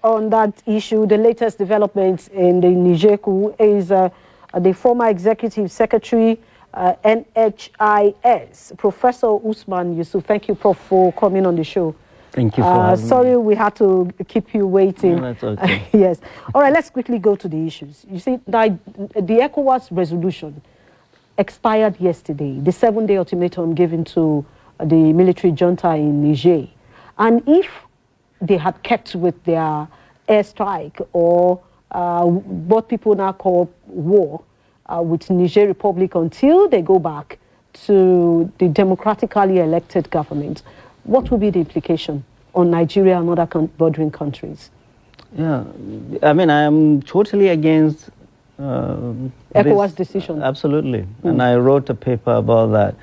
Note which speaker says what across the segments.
Speaker 1: On that issue, the latest developments in the Niger coup is the former executive secretary, NHIS, Professor Usman Yusuf. Thank you, Prof, for coming on the show.
Speaker 2: Thank you for having me.
Speaker 1: Sorry we had to keep you waiting.
Speaker 2: No, that's okay.
Speaker 1: Yes. All right, let's quickly go to the issues. You see, the ECOWAS resolution expired yesterday, the 7-day ultimatum given to the military junta in Niger. And if they had kept with their airstrike or what people now call war with Niger Republic until they go back to the democratically elected government, what will be the implication on Nigeria and other bordering countries?
Speaker 2: Yeah, I mean, I am totally against
Speaker 1: ECOWAS decision.
Speaker 2: Absolutely, and I wrote a paper about that.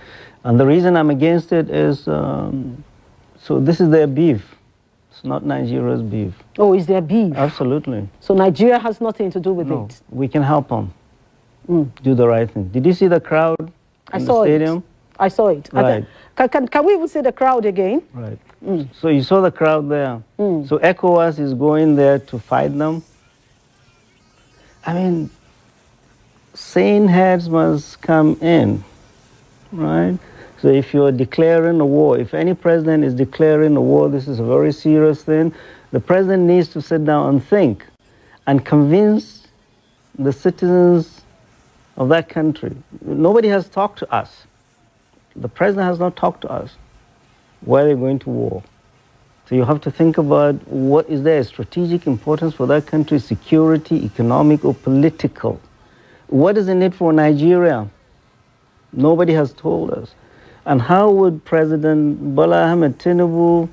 Speaker 2: And the reason I'm against it is, so this is their beef. It's not Nigeria's beef.
Speaker 1: Oh, is there beef?
Speaker 2: Absolutely.
Speaker 1: So Nigeria has nothing to do with it?
Speaker 2: We can help them do the right thing. Did you see the crowd in the stadium?
Speaker 1: I saw it.
Speaker 2: Right.
Speaker 1: Can we even see the crowd again?
Speaker 2: Right. So you saw the crowd there. So ECOWAS is going there to fight them. I mean, sane heads must come in, right? So if you're declaring a war, if any president is declaring a war, this is a very serious thing. The president needs to sit down and think and convince the citizens of that country. Nobody has talked to us. The president has not talked to us. Why are they going to war? So you have to think about what is there a strategic importance for that country, security, economic or political. What is in it for Nigeria? Nobody has told us. And how would President Bola Tinubu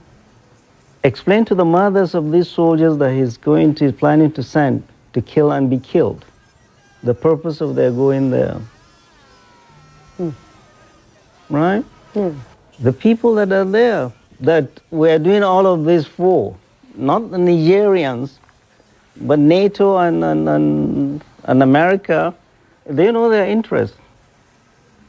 Speaker 2: explain to the mothers of these soldiers that he's planning to send to kill and be killed? The purpose of their going there. Right? The people that are there, that we're doing all of this for, not the Nigerians, but NATO and America, they know their interests.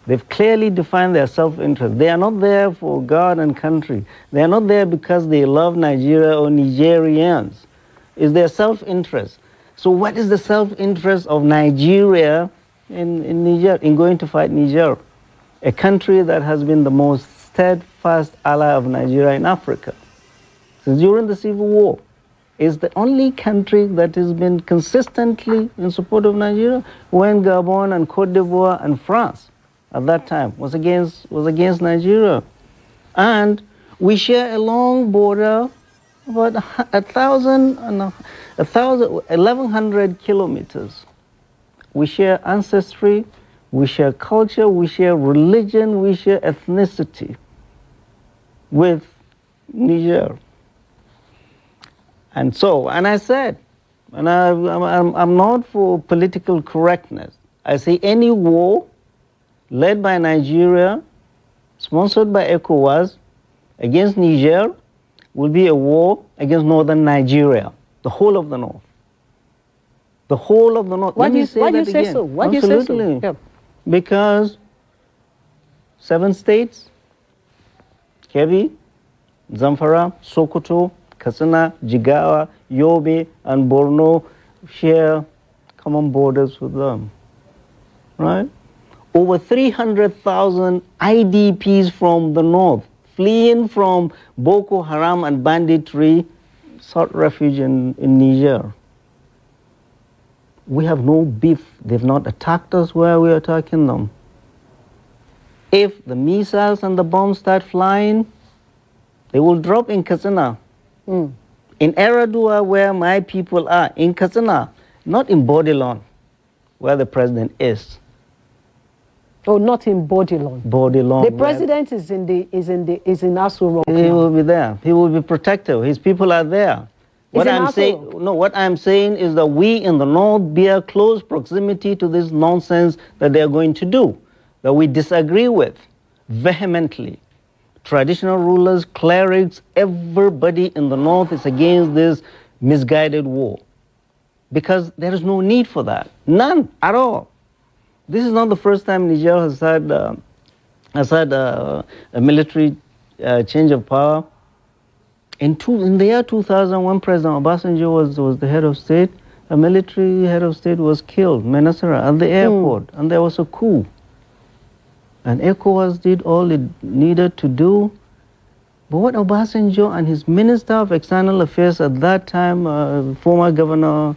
Speaker 2: They've clearly defined their self-interest. They are not there for God and country. They are not there because they love Nigeria or Nigerians. It's their self-interest. So what is the self-interest of Nigeria in Niger, in going to fight Niger? A country that has been the most steadfast ally of Nigeria in Africa. Since during the Civil War, is the only country that has been consistently in support of Nigeria, when Gabon and Cote d'Ivoire and France at that time was against Nigeria. And we share a long border, about 1,100 kilometers. We share ancestry, we share culture, we share religion, we share ethnicity with Niger. And so, and I said, and I'm not for political correctness. I say any war led by Nigeria, sponsored by ECOWAS, against Niger, will be a war against northern Nigeria, the whole of the north. The whole of the north.
Speaker 1: Why do you say so? Why do you say so?
Speaker 2: Yeah. Because 7 states, Kebbi, Zamfara, Sokoto, Katsina, Jigawa, Yobe, and Borno share common borders with them, right? Over 300,000 IDPs from the north, fleeing from Boko Haram and banditry, sought refuge in Niger. We have no beef. They've not attacked us where we are attacking them. If the missiles and the bombs start flying, they will drop in Katsina. In Eradua, where my people are, in Katsina, not in Bodilon, where the president is.
Speaker 1: Oh, not in Bodilon.
Speaker 2: Bodilon.
Speaker 1: The president is in Aso Rock.
Speaker 2: He will be there. He will be protected. His people are there. What I'm saying is that we in the north bear close proximity to this nonsense that they are going to do, that we disagree with vehemently. Traditional rulers, clerics, everybody in the north is against this misguided war, because there is no need for that. None at all. This is not the first time Niger has had a military change of power. In the year 2000, when President Obasanjo was the head of state, a military head of state was killed, Menasera, at the airport, and there was a coup. And ECOWAS did all it needed to do. But what Obasanjo and his Minister of External Affairs at that time, former governor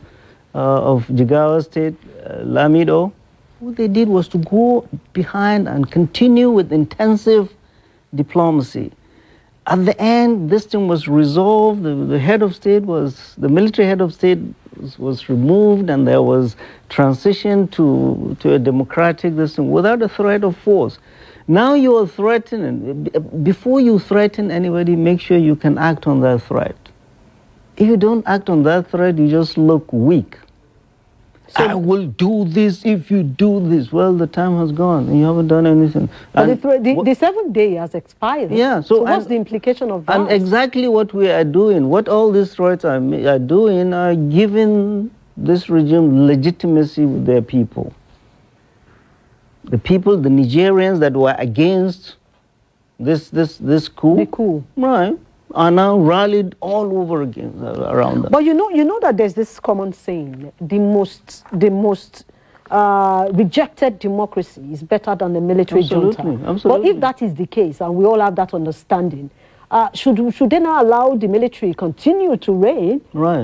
Speaker 2: of Jigawa State, Lamido, what they did was to go behind and continue with intensive diplomacy. At the end, this thing was resolved. The head of state the military head of state was removed, and there was transition to a democratic this thing without a threat of force. Now you are threatening. Before you threaten anybody, make sure you can act on that threat. If you don't act on that threat, you just look weak. So I will do this if you do this. Well, the time has gone and you haven't done anything.
Speaker 1: But the 7th day has expired.
Speaker 2: Yeah.
Speaker 1: So what's the implication of that?
Speaker 2: And exactly what we are doing, what all these threats are doing, are giving this regime legitimacy with their people. The people, the Nigerians that were against this coup.
Speaker 1: The coup.
Speaker 2: Right. Are now rallied all over again around them.
Speaker 1: But you know that there's this common saying: the most rejected democracy is better than the military junta.
Speaker 2: Absolutely.
Speaker 1: But if that is the case, and we all have that understanding, should they not allow the military continue to reign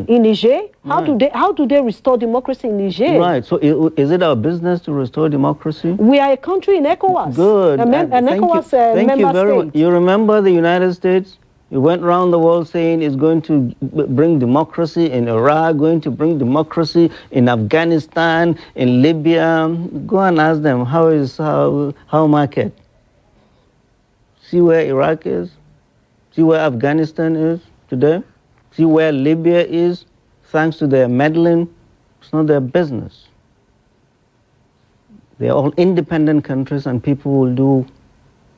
Speaker 1: in Niger? How do they restore democracy in Niger?
Speaker 2: Right. So is it our business to restore democracy?
Speaker 1: We are a country in ECOWAS.
Speaker 2: Good.
Speaker 1: An ECOWAS member state.
Speaker 2: You remember the United States? It went around the world saying it's going to bring democracy in Iraq, going to bring democracy in Afghanistan, in Libya. Go and ask them, how market? See where Iraq is? See where Afghanistan is today? See where Libya is? Thanks to their meddling, it's not their business. They're all independent countries, and people will do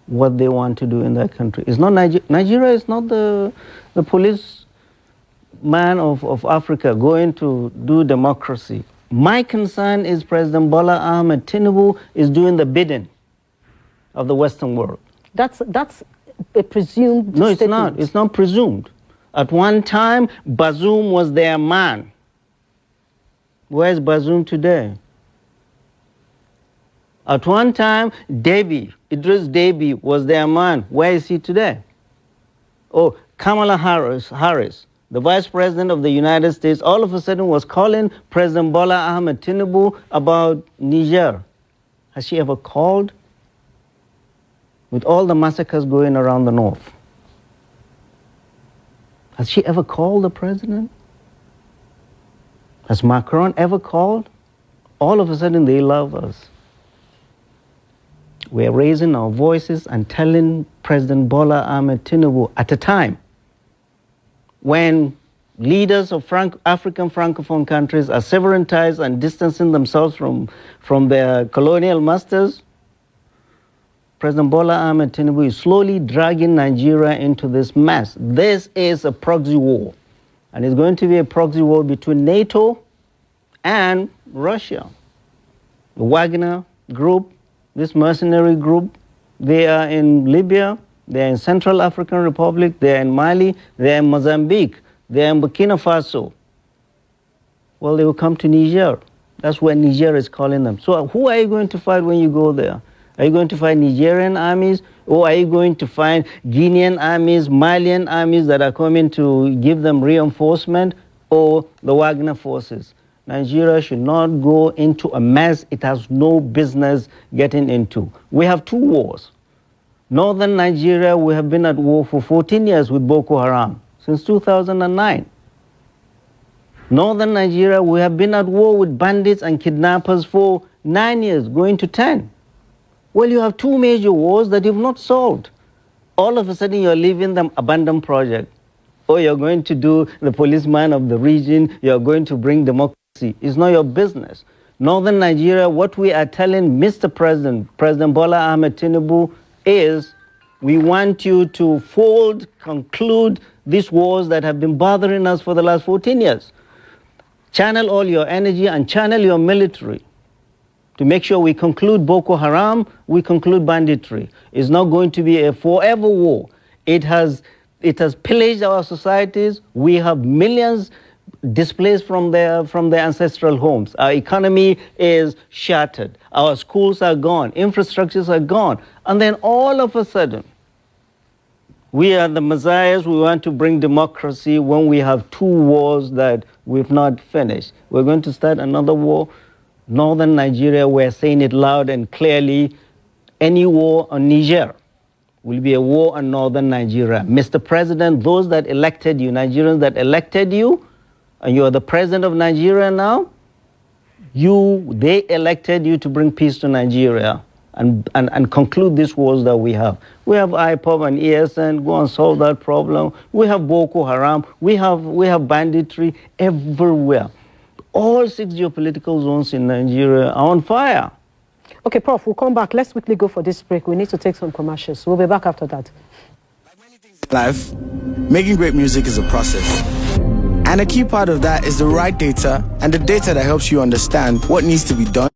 Speaker 2: what they want to do in that country. It's not Nigeria is not the police man of Africa going to do democracy. My concern is President Bola Ahmed Tinubu is doing the bidding of the Western world.
Speaker 1: That's a presumed
Speaker 2: No,
Speaker 1: statement.
Speaker 2: it's not. It's not presumed. At one time, Bazoum was their man. Where's Bazoum today? At one time, Idris Deby was their man. Where is he today? Oh, Kamala Harris, the Vice President of the United States, all of a sudden was calling President Bola Ahmed Tinubu about Niger. Has she ever called? With all the massacres going around the north. Has she ever called the president? Has Macron ever called? All of a sudden they love us. We're raising our voices and telling President Bola Ahmed Tinubu at a time when leaders of African Francophone countries are severing ties and distancing themselves from their colonial masters. President Bola Ahmed Tinubu is slowly dragging Nigeria into this mess. This is a proxy war, and it's going to be a proxy war between NATO and Russia. The Wagner group, this mercenary group, they are in Libya, they are in Central African Republic, they are in Mali, they are in Mozambique, they are in Burkina Faso. Well, they will come to Niger. That's where Niger is calling them. So who are you going to fight when you go there? Are you going to find Nigerian armies, or are you going to find Guinean armies, Malian armies that are coming to give them reinforcement, or the Wagner forces? Nigeria should not go into a mess it has no business getting into. We have two wars. Northern Nigeria, we have been at war for 14 years with Boko Haram, since 2009. Northern Nigeria, we have been at war with bandits and kidnappers for 9 years, going to 10. Well, you have two major wars that you've not solved. All of a sudden, you're leaving them abandoned project. Or you're going to do the policeman of the region, you're going to bring democracy. It's not your business. Northern Nigeria, what we are telling Mr. President, President Bola Ahmed Tinubu, is we want you to conclude these wars that have been bothering us for the last 14 years. Channel all your energy and channel your military to make sure we conclude Boko Haram, we conclude banditry. It's not going to be a forever war. It has It has pillaged our societies. We have millions displaced from their ancestral homes. Our economy is shattered. Our schools are gone. Infrastructures are gone. And then all of a sudden, we are the messiahs. We want to bring democracy when we have two wars that we've not finished. We're going to start another war. Northern Nigeria, we're saying it loud and clearly. Any war on Niger will be a war on Northern Nigeria. Mr. President, those that elected you, Nigerians that elected you, and you are the president of Nigeria now, they elected you to bring peace to Nigeria and conclude these wars that we have. We have IPOB and ESN, go and solve that problem. We have Boko Haram, we have banditry everywhere. All 6 geopolitical zones in Nigeria are on fire.
Speaker 1: Okay, Prof, we'll come back. Let's quickly go for this break. We need to take some commercials. We'll be back after that.
Speaker 3: Like many things in life, making great music is a process. And a key part of that is the right data and the data that helps you understand what needs to be done.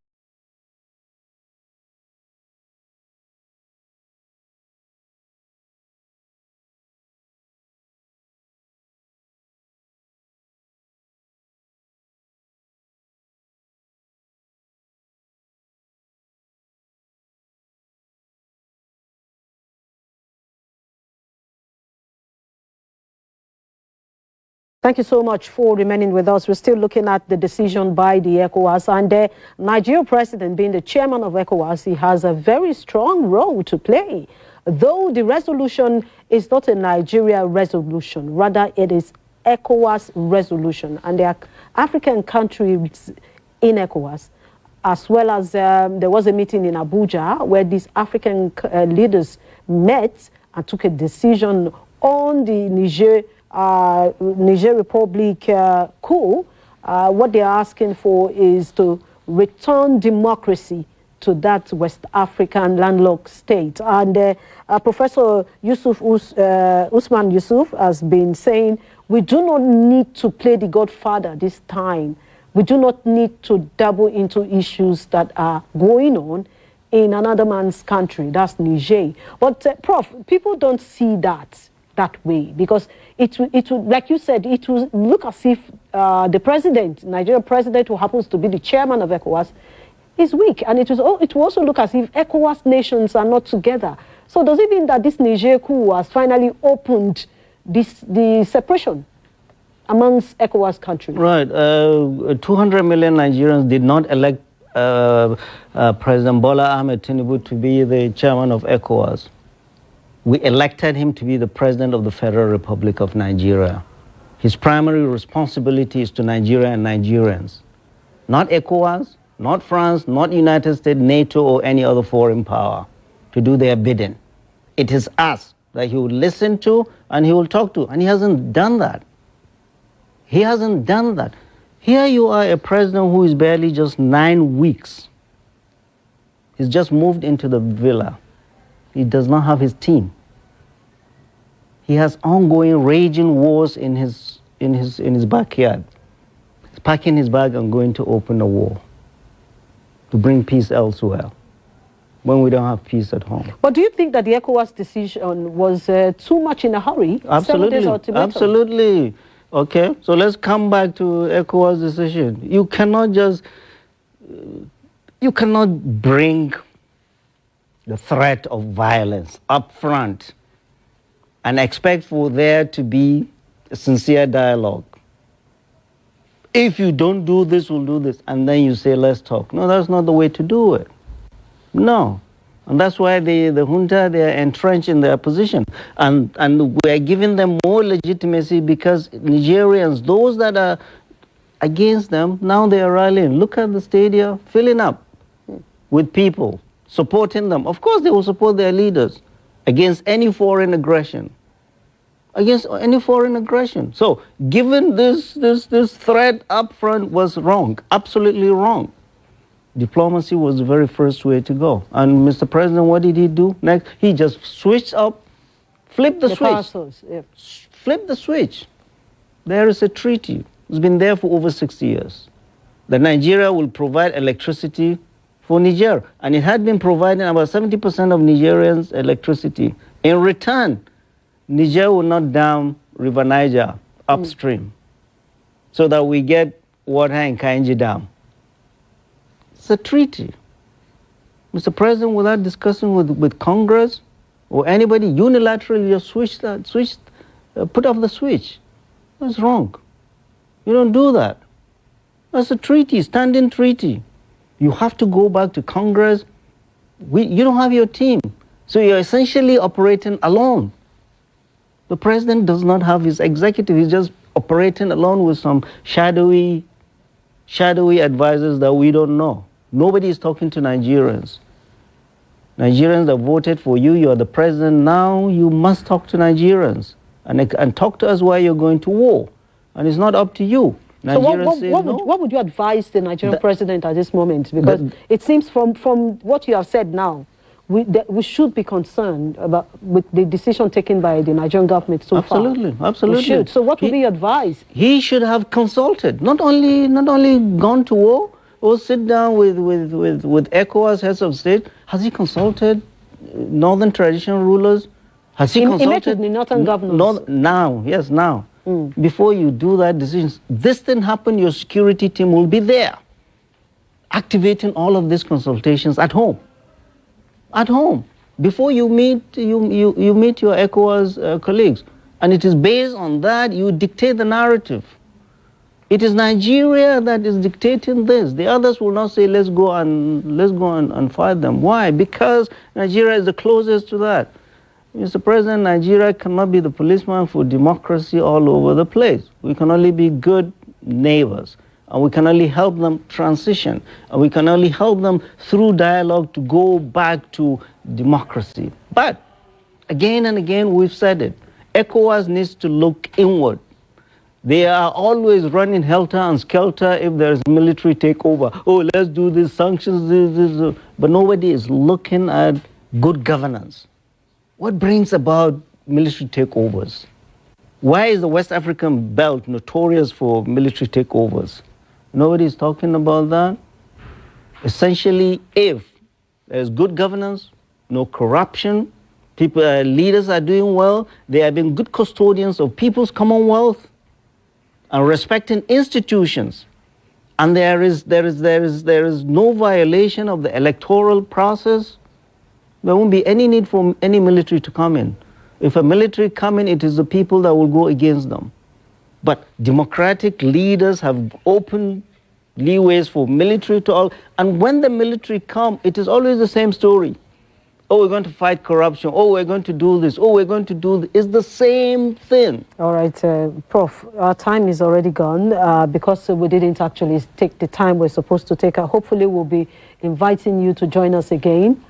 Speaker 1: Thank you so much for remaining with us. We're still looking at the decision by the ECOWAS, and the Nigeria president, being the chairman of ECOWAS, he has a very strong role to play. Though the resolution is not a Nigeria resolution, rather it is ECOWAS resolution, and there are African countries in ECOWAS, as well as there was a meeting in Abuja where these African leaders met and took a decision on the Niger Republic coup. What they're asking for is to return democracy to that West African landlocked state. And Professor Usman Yusuf has been saying, we do not need to play the godfather this time. We do not need to dabble into issues that are going on in another man's country, that's Niger. But Prof, people don't see that way, because it would, like you said, it would look as if the president, Nigeria president, who happens to be the chairman of ECOWAS, is weak, and it will also look as if ECOWAS nations are not together. So does it mean that this Niger coup has finally opened the separation amongst ECOWAS countries? Right.
Speaker 2: 200 million Nigerians did not elect President Bola Tinubu to be the chairman of ECOWAS. We elected him to be the president of the Federal Republic of Nigeria. His primary responsibility is to Nigeria and Nigerians. Not ECOWAS, not France, not United States, NATO, or any other foreign power to do their bidding. It is us that he will listen to and he will talk to, and he hasn't done that. He hasn't done that. Here you are, a president who is barely just 9 weeks. He's just moved into the villa. He does not have his team. He has ongoing raging wars in his backyard. He's packing his bag and going to open a war to bring peace elsewhere when we don't have peace at home.
Speaker 1: But do you think that the ECOWAS decision was too much in a hurry?
Speaker 2: Absolutely. Absolutely. Okay, so let's come back to ECOWAS decision. You cannot just, you cannot bring the threat of violence up front and expect for there to be a sincere dialogue. If you don't do this, we'll do this, and then you say, let's talk. No, that's not the way to do it. No. And that's why the junta, they are entrenched in their position. And we are giving them more legitimacy because Nigerians, those that are against them, now they are rallying. Look at the stadia filling up with people, supporting them. Of course, they will support their leaders against any foreign aggression. Against any foreign aggression. So, given this threat up front was wrong, absolutely wrong. Diplomacy was the very first way to go. And Mr. President, what did he do next? He just switched up, flipped the switch. Yeah. Flip the switch. There is a treaty. It's been there for over 60 years. That Nigeria will provide electricity for Niger. And it had been providing about 70% of Nigerians electricity. In return, Niger will not dam River Niger upstream so that we get water in Kainji Dam. It's a treaty. Mr. President, without discussing with Congress or anybody, unilaterally just put off the switch. That's wrong. You don't do that. That's a treaty, standing treaty. You have to go back to Congress. You don't have your team. So you're essentially operating alone. The president does not have his executive. He's just operating alone with some shadowy advisors that we don't know. Nobody is talking to Nigerians. Nigerians that voted for you, you're the president now, you must talk to Nigerians and talk to us why you're going to war. And it's not up to you.
Speaker 1: So what would you advise the Nigerian president at this moment? Because it seems from what you have said now, we should be concerned with the decision taken by the Nigerian government so far.
Speaker 2: Absolutely.
Speaker 1: We should. So what would be your advice?
Speaker 2: He should have consulted, not only gone to war, or sit down with ECOWAS heads of state. Has he consulted northern traditional rulers? Has he consulted?
Speaker 1: He met with the northern governors.
Speaker 2: Now. Before you do that decision, this thing happen, your security team will be there, activating all of these consultations at home. At home, before you meet your ECOWAS colleagues, and it is based on that you dictate the narrative. It is Nigeria that is dictating this. The others will not say, let's go and fight them. Why? Because Nigeria is the closest to that. Mr. President, Nigeria cannot be the policeman for democracy all over the place. We can only be good neighbors, and we can only help them transition, and we can only help them through dialogue to go back to democracy. But again and again, we've said it, ECOWAS needs to look inward. They are always running helter and skelter if there's military takeover. Oh, let's do these sanctions, this. But nobody is looking at good governance. What brings about military takeovers? Why is the West African belt notorious for military takeovers? Nobody is talking about that. Essentially, if there's good governance, no corruption, leaders are doing well, they have been good custodians of people's commonwealth, and respecting institutions, and there is no violation of the electoral process, there won't be any need for any military to come in. If a military come in, it is the people that will go against them. But democratic leaders have opened leeways for military to all, and when the military come, it is always the same story. Oh, we're going to fight corruption. Oh, we're going to do this. Oh, we're going to do this. It's the same thing.
Speaker 1: All right, Prof, our time is already gone because we didn't actually take the time we're supposed to take. Hopefully, we'll be inviting you to join us again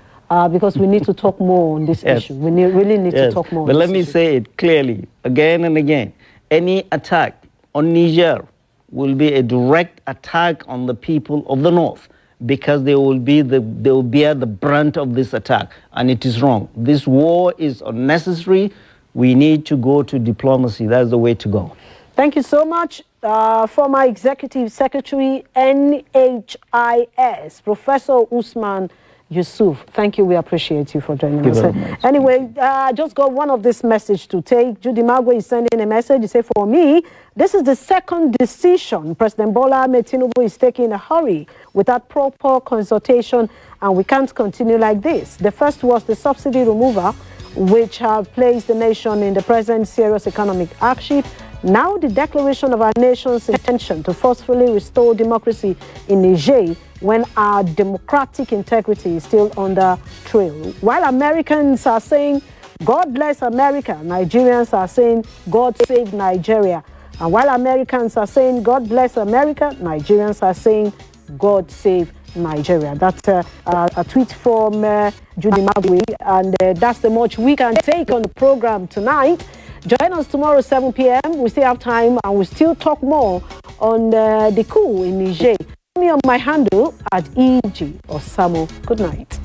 Speaker 1: because we need to talk more on this issue. We really need to talk more on this issue.
Speaker 2: But let me say it clearly, again and again. Any attack on Niger will be a direct attack on the people of the North, because they will bear the brunt of this attack, and it is wrong. This war is unnecessary. We need to go to diplomacy. That's the way to go.
Speaker 1: Thank you so much, former Executive Secretary, NHIS, Professor Usman Yusuf. Thank you. We appreciate you for joining us. Anyway, just got one of this message to take. Judy Magwe is sending a message. He said, for me, this is the second decision President Bola Tinubu is taking in a hurry without proper consultation, and we can't continue like this. The first was the subsidy removal, which have placed the nation in the present serious economic hardship. Now the declaration of our nation's intention to forcefully restore democracy in Niger when our democratic integrity is still under trial. While Americans are saying, God bless America, Nigerians are saying, God save Nigeria. And while Americans are saying, God bless America, Nigerians are saying, God save Nigeria. That's a tweet from Judy Magwe, and that's the much we can take on the program tonight. Join us tomorrow, 7 p.m. We still have time, and we'll still talk more on the coup in Niger. Me on my handle at EG Osamo. Good night.